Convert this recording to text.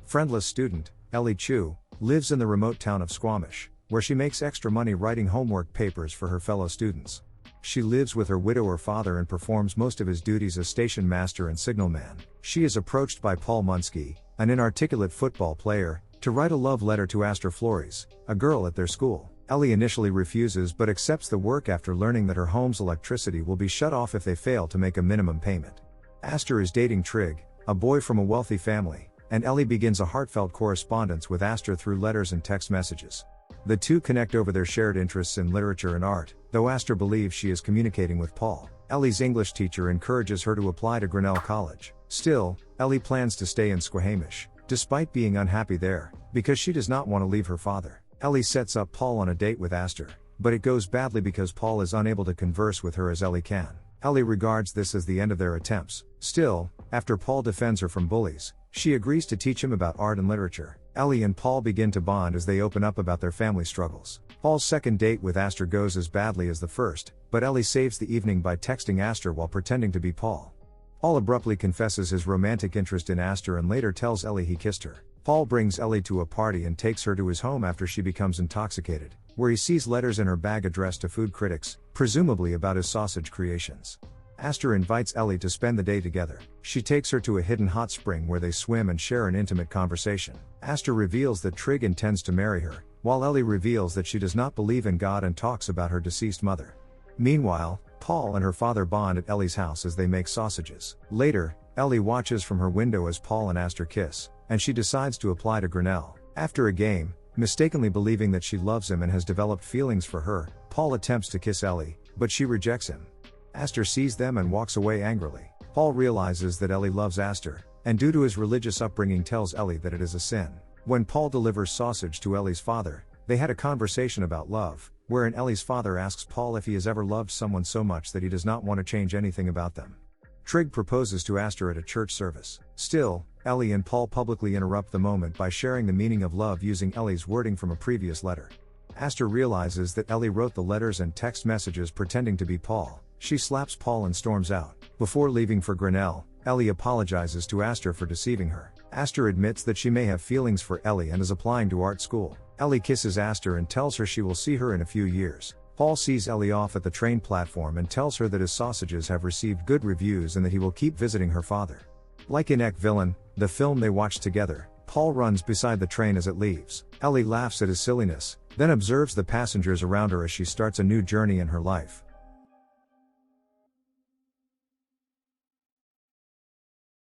Friendless student, Ellie Chu, lives in the remote town of Squamish, where she makes extra money writing homework papers for her fellow students. She lives with her widower father and performs most of his duties as station master and signalman. She is approached by Paul Munsky, an inarticulate football player, to write a love letter to Aster Flores, a girl at their school. Ellie initially refuses but accepts the work after learning that her home's electricity will be shut off if they fail to make a minimum payment. Aster is dating Trig, a boy from a wealthy family, and Ellie begins a heartfelt correspondence with Aster through letters and text messages. The two connect over their shared interests in literature and art, though Aster believes she is communicating with Paul. Ellie's English teacher encourages her to apply to Grinnell College. Still, Ellie plans to stay in Squamish, despite being unhappy there, because she does not want to leave her father. Ellie sets up Paul on a date with Aster, but it goes badly because Paul is unable to converse with her as Ellie can. Ellie regards this as the end of their attempts. Still, after Paul defends her from bullies, she agrees to teach him about art and literature. Ellie and Paul begin to bond as they open up about their family struggles. Paul's second date with Aster goes as badly as the first, but Ellie saves the evening by texting Aster while pretending to be Paul. Paul abruptly confesses his romantic interest in Aster and later tells Ellie he kissed her. Paul brings Ellie to a party and takes her to his home after she becomes intoxicated, where he sees letters in her bag addressed to food critics, presumably about his sausage creations. Aster invites Ellie to spend the day together. She takes her to a hidden hot spring where they swim and share an intimate conversation. Aster reveals that Trig intends to marry her, while Ellie reveals that she does not believe in God and talks about her deceased mother. Meanwhile, Paul and her father bond at Ellie's house as they make sausages. Later, Ellie watches from her window as Paul and Aster kiss, and she decides to apply to Grinnell. After a game, mistakenly believing that she loves him and has developed feelings for her, Paul attempts to kiss Ellie, but she rejects him. Aster sees them and walks away angrily. Paul realizes that Ellie loves Aster, and due to his religious upbringing tells Ellie that it is a sin. When Paul delivers sausage to Ellie's father, they had a conversation about love, wherein Ellie's father asks Paul if he has ever loved someone so much that he does not want to change anything about them. Trig proposes to Aster at a church service. Still, Ellie and Paul publicly interrupt the moment by sharing the meaning of love using Ellie's wording from a previous letter. Aster realizes that Ellie wrote the letters and text messages pretending to be Paul. She slaps Paul and storms out. Before leaving for Grinnell, Ellie apologizes to Aster for deceiving her. Aster admits that she may have feelings for Ellie and is applying to art school. Ellie kisses Aster and tells her she will see her in a few years. Paul sees Ellie off at the train platform and tells her that his sausages have received good reviews and that he will keep visiting her father. Like in Ek Villain, the film they watched together, Paul runs beside the train as it leaves. Ellie laughs at his silliness, then observes the passengers around her as she starts a new journey in her life.